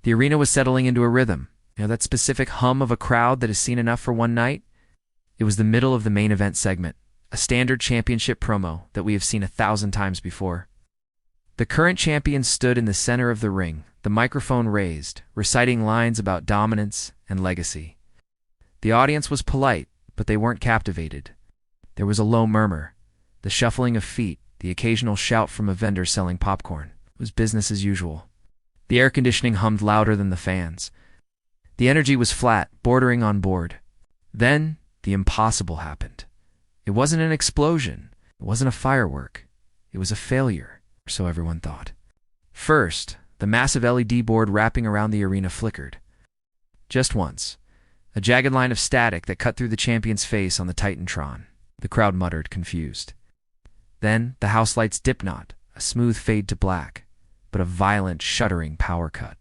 The arena was settling into a rhythm. You know, that specific hum of a crowd that is seen enough for one night? It was the middle of the main event segment, a standard championship promo that we have seen 1,000 times before. The current champion stood in the center of the ring, the microphone raised, reciting lines about dominance and legacy. The audience was polite, but they weren't captivated. There was a low murmur, the shuffling of feet, the occasional shout from a vendor selling popcorn. It was business as usual. The air conditioning hummed louder than the fans. The energy was flat, bordering on bored. Then, the impossible happened. It wasn't an explosion. It wasn't a firework. It was a failure, or so everyone thought. First, the massive LED board wrapping around the arena flickered. Just once. A jagged line of static that cut through the champion's face on the Titantron. The crowd muttered, confused. Then, the house lights dip not, a smooth fade to black, but a violent, shuddering power cut.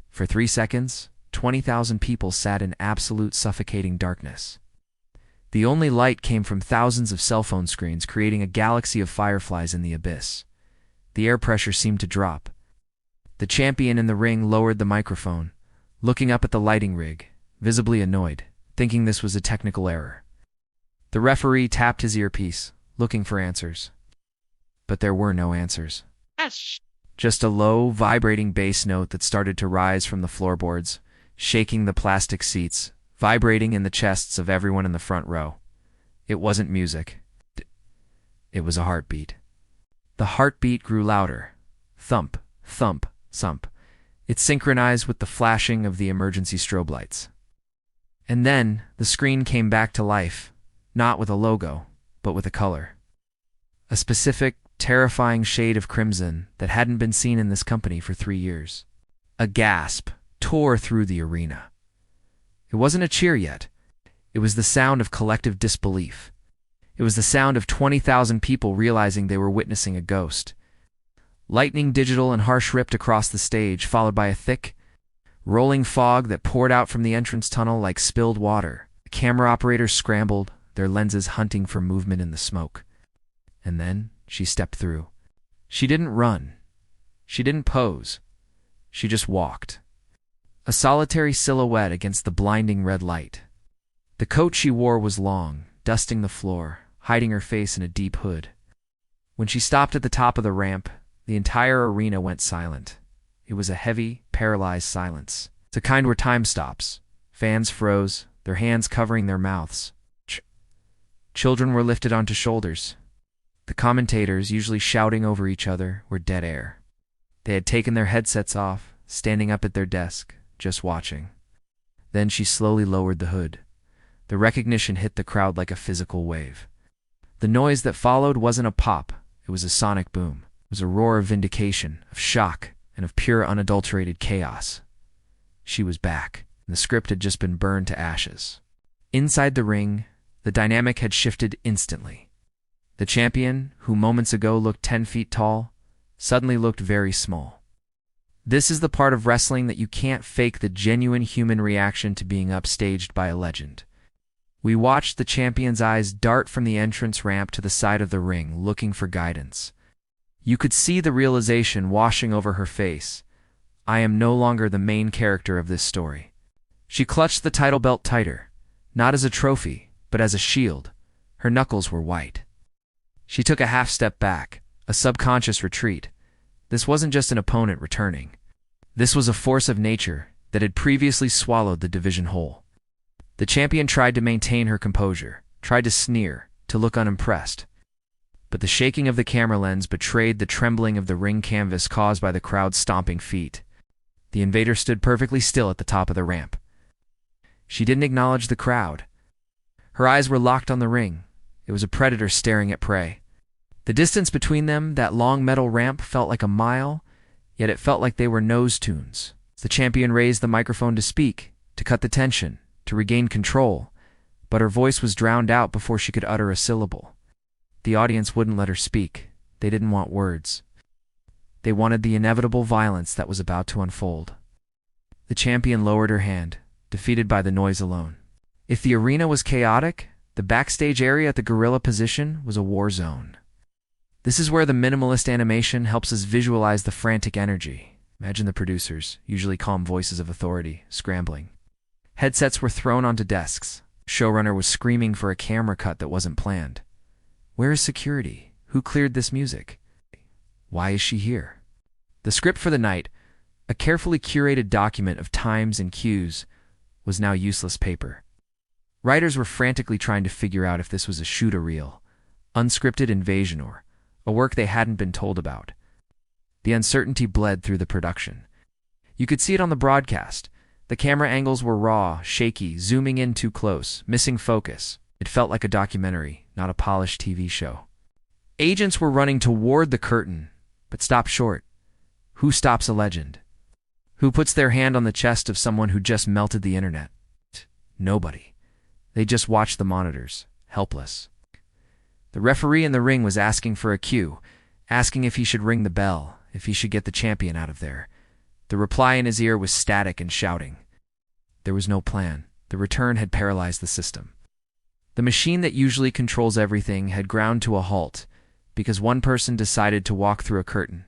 For 3 seconds, 20,000 people sat in absolute suffocating darkness. The only light came from thousands of cell phone screens, creating a galaxy of fireflies in the abyss. The air pressure seemed to drop. The champion in the ring lowered the microphone, looking up at the lighting rig, visibly annoyed, thinking this was a technical error. The referee tapped his earpiece, looking for answers. But there were no answers. Just a low, vibrating bass note that started to rise from the floorboards, shaking the plastic seats, vibrating in the chests of everyone in the front row. It wasn't music. It was a heartbeat. The heartbeat grew louder. Thump, thump, thump. It synchronized with the flashing of the emergency strobe lights. And then the screen came back to life, not with a logo, but with a color. A specific, terrifying shade of crimson that hadn't been seen in this company for 3 years. A gasp tore through the arena. It wasn't a cheer yet. It was the sound of collective disbelief. It was the sound of 20,000 people realizing they were witnessing a ghost. Lightning digital and harsh ripped across the stage, followed by a thick, rolling fog that poured out from the entrance tunnel like spilled water. The camera operators scrambled, their lenses hunting for movement in the smoke. And then she stepped through. She didn't run. She didn't pose. She just walked. A solitary silhouette against the blinding red light. The coat she wore was long, dusting the floor, hiding her face in a deep hood. When she stopped at the top of the ramp, the entire arena went silent. It was a heavy, paralyzed silence. It's a kind where time stops. Fans froze, their hands covering their mouths. Children were lifted onto shoulders. The commentators, usually shouting over each other, were dead air. They had taken their headsets off, standing up at their desk, just watching. Then she slowly lowered the hood. The recognition hit the crowd like a physical wave. The noise that followed wasn't a pop, it was a sonic boom. It was a roar of vindication, of shock, and of pure unadulterated chaos. She was back, and the script had just been burned to ashes. Inside the ring, the dynamic had shifted instantly. The champion, who moments ago looked 10 feet tall, suddenly looked very small. This is the part of wrestling that you can't fake the genuine human reaction to being upstaged by a legend. We watched the champion's eyes dart from the entrance ramp to the side of the ring, looking for guidance. You could see the realization washing over her face. I am no longer the main character of this story. She clutched the title belt tighter, not as a trophy, but as a shield. Her knuckles were white. She took a half step back, a subconscious retreat. This wasn't just an opponent returning. This was a force of nature that had previously swallowed the division whole. The champion tried to maintain her composure, tried to sneer, to look unimpressed. But the shaking of the camera lens betrayed the trembling of the ring canvas caused by the crowd's stomping feet. The invader stood perfectly still at the top of the ramp. She didn't acknowledge the crowd. Her eyes were locked on the ring. It was a predator staring at prey. The distance between them, that long metal ramp, felt like a mile, yet it felt like they were nose tunes. The champion raised the microphone to speak, to cut the tension, to regain control, but her voice was drowned out before she could utter a syllable. The audience wouldn't let her speak. They didn't want words. They wanted the inevitable violence that was about to unfold. The champion lowered her hand, defeated by the noise alone. If the arena was chaotic, the backstage area at the gorilla position was a war zone. This is where the minimalist animation helps us visualize the frantic energy. Imagine the producers, usually calm voices of authority, scrambling. Headsets were thrown onto desks. Showrunner was screaming for a camera cut that wasn't planned. Where is security? Who cleared this music? Why is she here? The script for the night, a carefully curated document of times and cues, was now useless paper. Writers were frantically trying to figure out if this was a shoot-a-reel, unscripted invasion, or a work they hadn't been told about. The uncertainty bled through the production. You could see it on the broadcast. The camera angles were raw, shaky, zooming in too close, missing focus. It felt like a documentary, not a polished TV show. Agents were running toward the curtain, but stopped short. Who stops a legend? Who puts their hand on the chest of someone who just melted the internet? Nobody. They just watched the monitors, helpless. The referee in the ring was asking for a cue, asking if he should ring the bell, if he should get the champion out of there. The reply in his ear was static and shouting. There was no plan. The return had paralyzed the system. The machine that usually controls everything had ground to a halt because one person decided to walk through a curtain.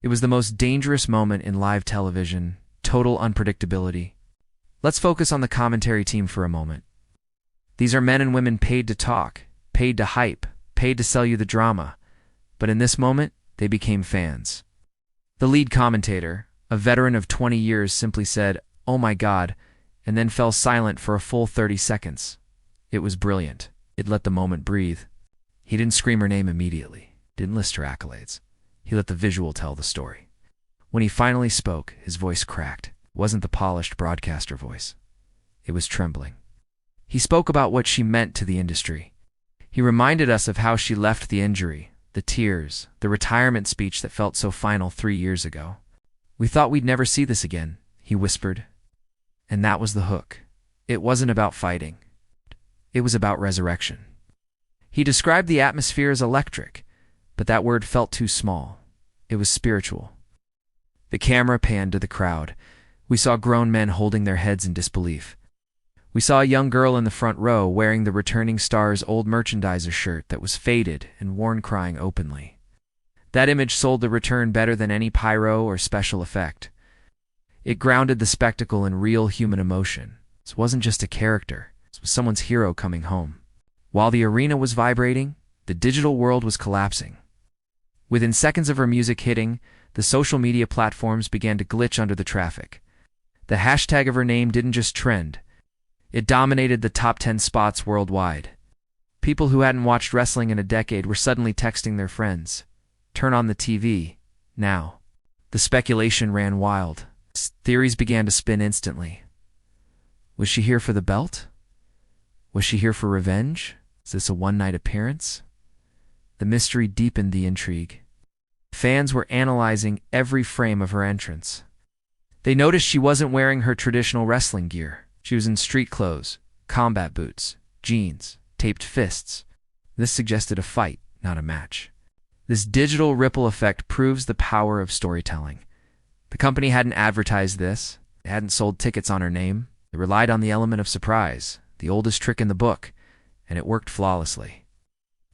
It was the most dangerous moment in live television, total unpredictability. Let's focus on the commentary team for a moment. These are men and women paid to talk, paid to hype, paid to sell you the drama. But in this moment, they became fans. The lead commentator, a veteran of 20 years, simply said, "Oh my God," and then fell silent for a full 30 seconds. It was brilliant. It let the moment breathe. He didn't scream her name immediately, didn't list her accolades. He let the visual tell the story. When he finally spoke, his voice cracked. It wasn't the polished broadcaster voice. It was trembling. He spoke about what she meant to the industry. He reminded us of how she left the injury, the tears, the retirement speech that felt so final 3 years ago. "We thought we'd never see this again," he whispered. And that was the hook. It wasn't about fighting. It was about resurrection. He described the atmosphere as electric, but that word felt too small. It was spiritual. The camera panned to the crowd. We saw grown men holding their heads in disbelief. We saw a young girl in the front row wearing the returning star's old merchandiser shirt that was faded and worn, crying openly. That image sold the return better than any pyro or special effect. It grounded the spectacle in real human emotion. This wasn't just a character. This was someone's hero coming home. While the arena was vibrating, the digital world was collapsing. Within seconds of her music hitting, the social media platforms began to glitch under the traffic. The hashtag of her name didn't just trend. It dominated the top 10 spots worldwide. People who hadn't watched wrestling in a decade were suddenly texting their friends, "Turn on the TV, now." The speculation ran wild. Theories began to spin instantly. Was she here for the belt? Was she here for revenge? Is this a one-night appearance? The mystery deepened the intrigue. Fans were analyzing every frame of her entrance. They noticed she wasn't wearing her traditional wrestling gear. She was in street clothes, combat boots, jeans, taped fists. This suggested a fight, not a match. This digital ripple effect proves the power of storytelling. The company hadn't advertised this. They hadn't sold tickets on her name. It relied on the element of surprise, the oldest trick in the book, and it worked flawlessly.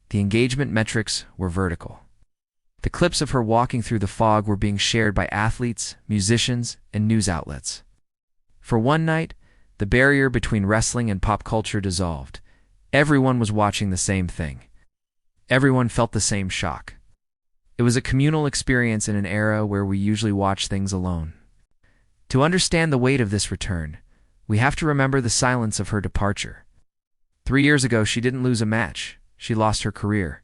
The engagement metrics were vertical. The clips of her walking through the fog were being shared by athletes, musicians, and news outlets. For one night, the barrier between wrestling and pop culture dissolved. Everyone was watching the same thing. Everyone felt the same shock. It was a communal experience in an era where we usually watch things alone. To understand the weight of this return, we have to remember the silence of her departure. 3 years ago, she didn't lose a match. She lost her career.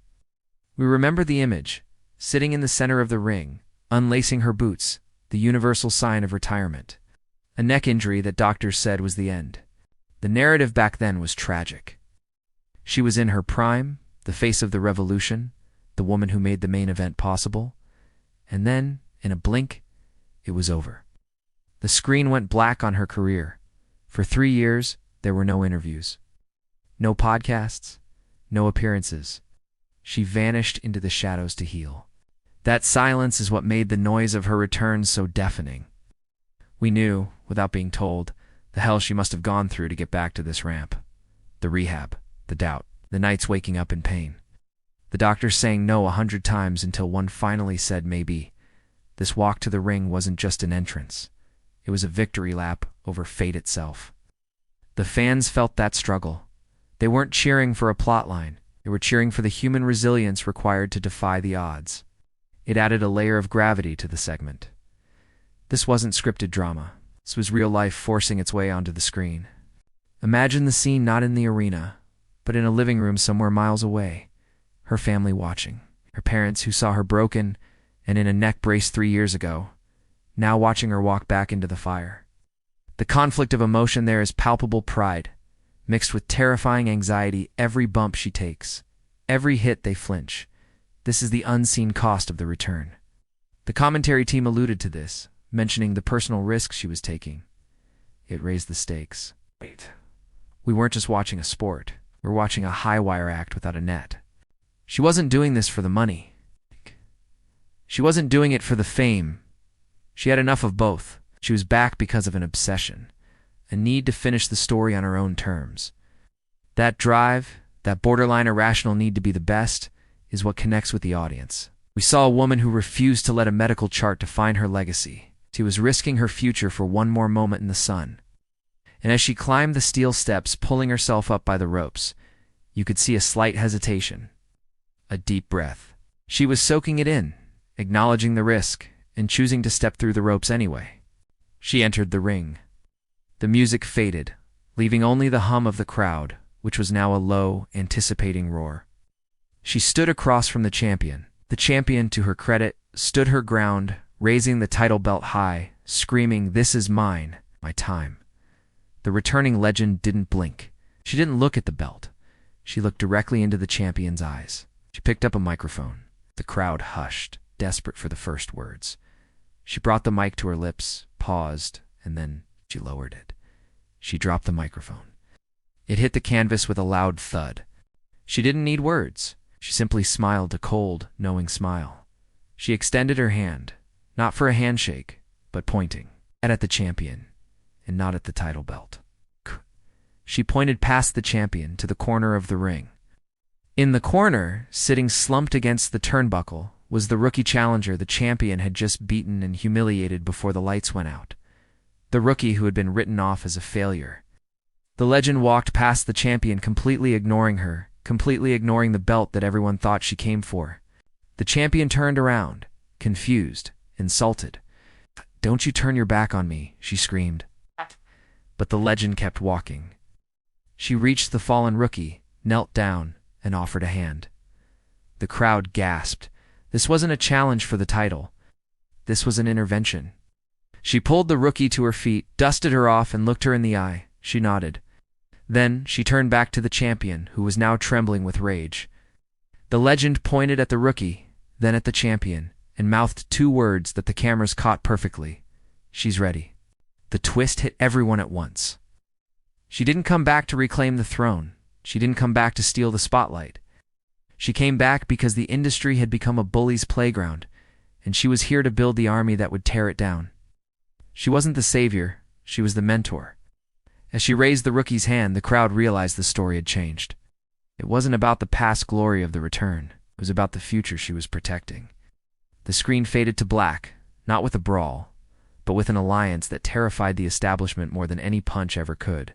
We remember the image, sitting in the center of the ring, unlacing her boots, the universal sign of retirement. A neck injury that doctors said was the end. The narrative back then was tragic. She was in her prime, the face of the revolution, the woman who made the main event possible. And then, in a blink, it was over. The screen went black on her career. For 3 years, there were no interviews. No podcasts, no appearances. She vanished into the shadows to heal. That silence is what made the noise of her return so deafening. We knew, without being told, the hell she must have gone through to get back to this ramp. The rehab, the doubt, the nights waking up in pain. The doctors saying no 100 times until one finally said maybe. This walk to the ring wasn't just an entrance. It was a victory lap over fate itself. The fans felt that struggle. They weren't cheering for a plotline. They were cheering for the human resilience required to defy the odds. It added a layer of gravity to the segment. This wasn't scripted drama. This was real life forcing its way onto the screen. Imagine the scene not in the arena, but in a living room somewhere miles away. Her family watching. Her parents who saw her broken and in a neck brace 3 years ago, now watching her walk back into the fire. The conflict of emotion there is palpable pride, mixed with terrifying anxiety every bump she takes. Every hit they flinch. This is the unseen cost of the return. The commentary team alluded to this, mentioning the personal risks she was taking. It raised the stakes. Wait. We weren't just watching a sport. We were watching a high-wire act without a net. She wasn't doing this for the money. She wasn't doing it for the fame. She had enough of both. She was back because of an obsession, a need to finish the story on her own terms. That drive, that borderline irrational need to be the best, is what connects with the audience. We saw a woman who refused to let a medical chart define her legacy. She was risking her future for one more moment in the sun. And as she climbed the steel steps, pulling herself up by the ropes, you could see a slight hesitation, a deep breath. She was soaking it in, acknowledging the risk, and choosing to step through the ropes anyway. She entered the ring. The music faded, leaving only the hum of the crowd, which was now a low, anticipating roar. She stood across from the champion. The champion, to her credit, stood her ground, raising the title belt high, screaming, "This is mine, my time." The returning legend didn't blink. She didn't look at the belt. She looked directly into the champion's eyes. She picked up a microphone. The crowd hushed, desperate for the first words. She brought the mic to her lips, paused, and then she lowered it. She dropped the microphone. It hit the canvas with a loud thud. She didn't need words. She simply smiled a cold, knowing smile. She extended her hand, not for a handshake, but pointing, at the champion, and not at the title belt. She pointed past the champion to the corner of the ring. In the corner, sitting slumped against the turnbuckle, was the rookie challenger the champion had just beaten and humiliated before the lights went out. The rookie who had been written off as a failure. The legend walked past the champion, completely ignoring her, completely ignoring the belt that everyone thought she came for. The champion turned around, confused, insulted. "Don't you turn your back on me," she screamed. But the legend kept walking. She reached the fallen rookie, knelt down, and offered a hand. The crowd gasped. This wasn't a challenge for the title. This was an intervention. She pulled the rookie to her feet, dusted her off, and looked her in the eye. She nodded. Then she turned back to the champion, who was now trembling with rage. The legend pointed at the rookie, then at the champion, and mouthed 2 words that the cameras caught perfectly. "She's ready." The twist hit everyone at once. She didn't come back to reclaim the throne. She didn't come back to steal the spotlight. She came back because the industry had become a bully's playground, and she was here to build the army that would tear it down. She wasn't the savior, she was the mentor. As she raised the rookie's hand, the crowd realized the story had changed. It wasn't about the past glory of the return. It was about the future she was protecting. The screen faded to black, not with a brawl, but with an alliance that terrified the establishment more than any punch ever could.